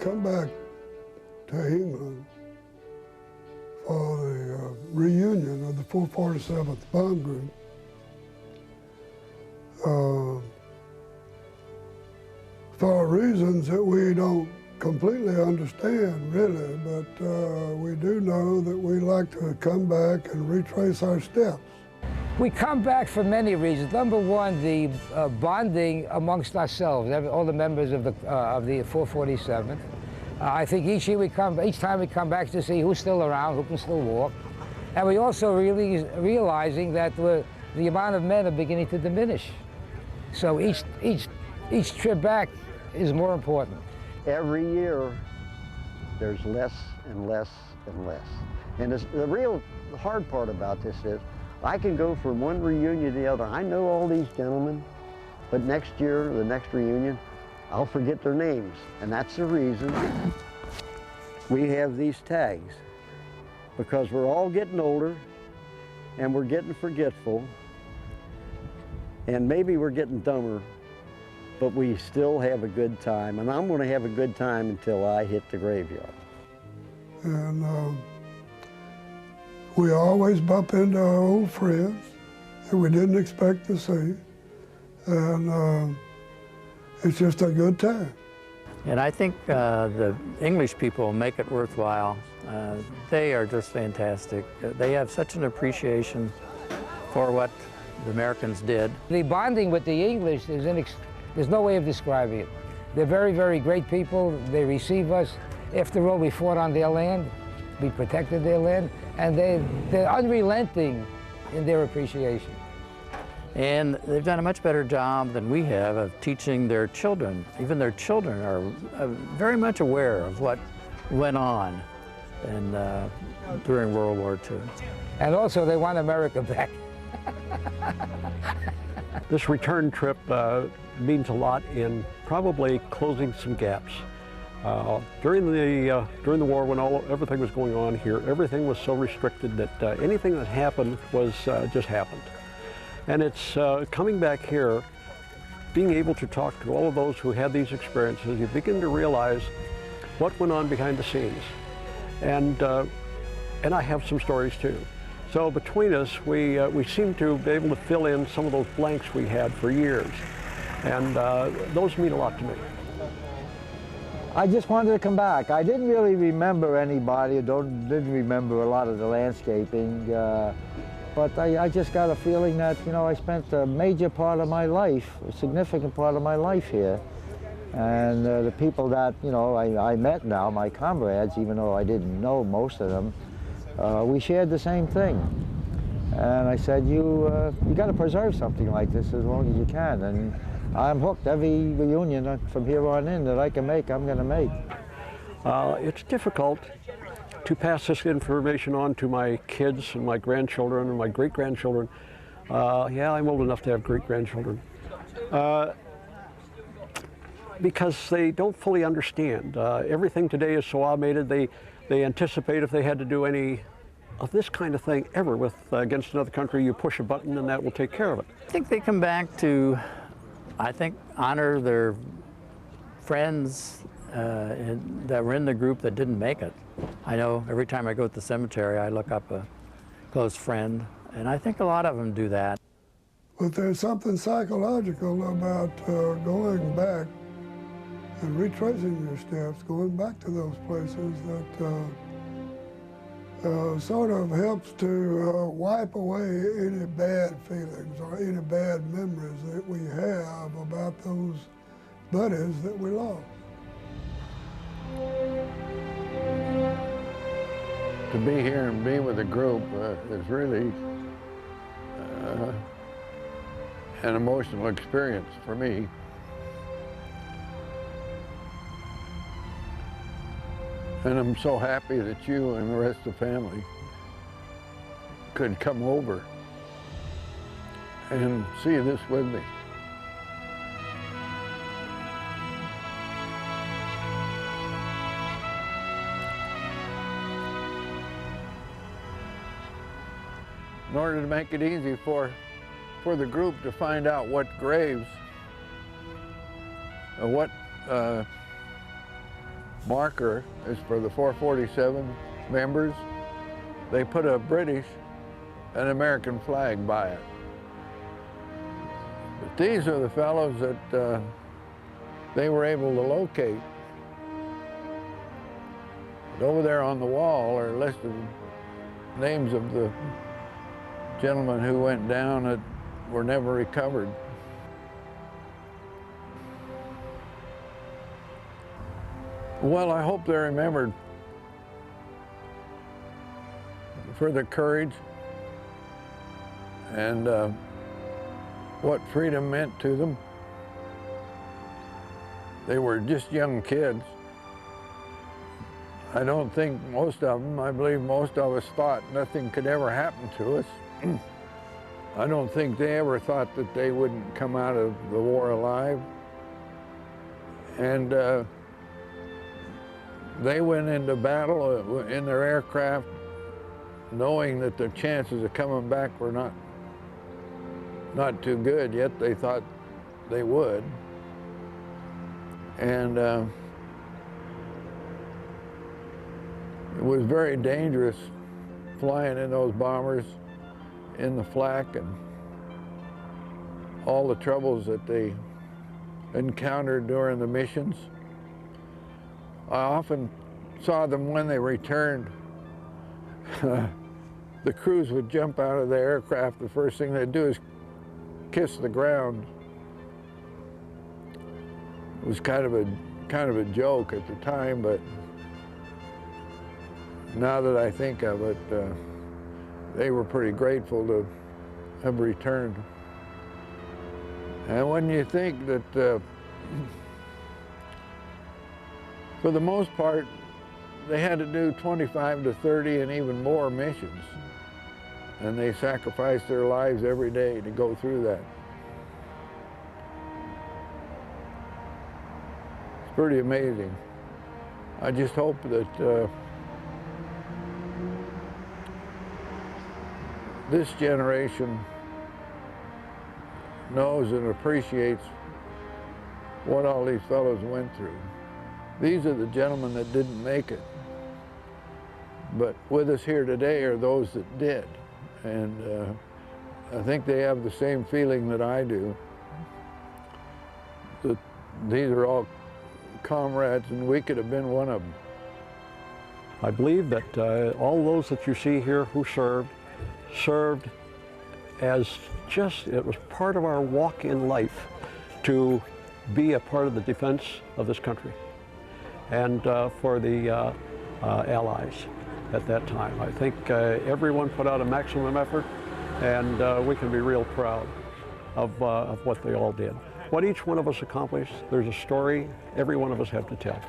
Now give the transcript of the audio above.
come back to England for the reunion of the 447th Bomb Group, for reasons that we don't completely understand, really, but we do know that we like to come back and retrace our steps. We come back for many reasons. Number one, the bonding amongst ourselves, all the members of the 447th. I think each time we come back to see who's still around, who can still walk. And we also really realizing that the amount of men are beginning to diminish. So each trip back is more important. Every year, there's less and less and less. And the real hard part about this is, I can go from one reunion to the other. I know all these gentlemen, but next year, the next reunion, I'll forget their names. And that's the reason we have these tags, because we're all getting older and we're getting forgetful, and maybe we're getting dumber, but we still have a good time. And I'm going to have a good time until I hit the graveyard. And we always bump into our old friends that we didn't expect to see, and it's just a good time. And I think the English people make it worthwhile. They are just fantastic. They have such an appreciation for what the Americans did. The bonding with the English there's no way of describing it. They're very, very great people. They receive us. After all, we fought on their land. We protected their land. And they're unrelenting in their appreciation. And they've done a much better job than we have of teaching their children. Even their children are very much aware of what went on during World War II. And also, they want America back. This return trip means a lot in probably closing some gaps. During the war, when everything was going on here, everything was so restricted that anything that happened was just happened. And it's coming back here, being able to talk to all of those who had these experiences, you begin to realize what went on behind the scenes. And I have some stories too. So between us, we seem to be able to fill in some of those blanks we had for years. And those mean a lot to me. I just wanted to come back. I didn't really remember anybody, didn't remember a lot of the landscaping, but I just got a feeling that, you know, I spent a major part of my life, a significant part of my life here. And the people that, you know, I met now, my comrades, even though I didn't know most of them, we shared the same thing. And I said, you got to preserve something like this as long as you can. And I'm hooked. Every reunion from here on in that I can make, I'm going to make. It's difficult to pass this information on to my kids and my grandchildren and my great-grandchildren. Yeah, I'm old enough to have great-grandchildren. Because they don't fully understand. Everything today is so automated, they anticipate if they had to do any of this kind of thing ever against another country, you push a button and that will take care of it. I think they come back to, honor their friends that were in the group that didn't make it. I know every time I go to the cemetery, I look up a close friend, and I think a lot of them do that. But there's something psychological about going back and retracing your steps, going back to those places that sort of helps to wipe away any bad feelings or any bad memories that we have about those buddies that we lost. To be here and be with a group is really an emotional experience for me. And I'm so happy that you and the rest of the family could come over and see this with me. In order to make it easy for the group to find out what graves, what marker is for the 447 members. They put a British and American flag by it. But these are the fellows that they were able to locate. But over there on the wall are listed names of the gentlemen who went down that were never recovered. Well, I hope they're remembered for their courage and what freedom meant to them. They were just young kids. I don't think most of them, I believe most of us thought nothing could ever happen to us. I don't think they ever thought that they wouldn't come out of the war alive. And they went into battle in their aircraft knowing that their chances of coming back were not too good, yet they thought they would. And it was very dangerous flying in those bombers in the flak and all the troubles that they encountered during the missions. I often saw them when they returned. The crews would jump out of the aircraft. The first thing they'd do is kiss the ground. It was kind of a joke at the time, but now that I think of it, they were pretty grateful to have returned. And when you think that, for the most part, they had to do 25 to 30 and even more missions. And they sacrificed their lives every day to go through that. It's pretty amazing. I just hope that this generation knows and appreciates what all these fellows went through. These are the gentlemen that didn't make it. But with us here today are those that did. And I think they have the same feeling that I do. That these are all comrades and we could have been one of them. I believe that all those that you see here who served as just, it was part of our walk in life to be a part of the defense of this country and for the Allies at that time. I think everyone put out a maximum effort, and we can be real proud of what they all did. What each one of us accomplished, there's a story every one of us have to tell.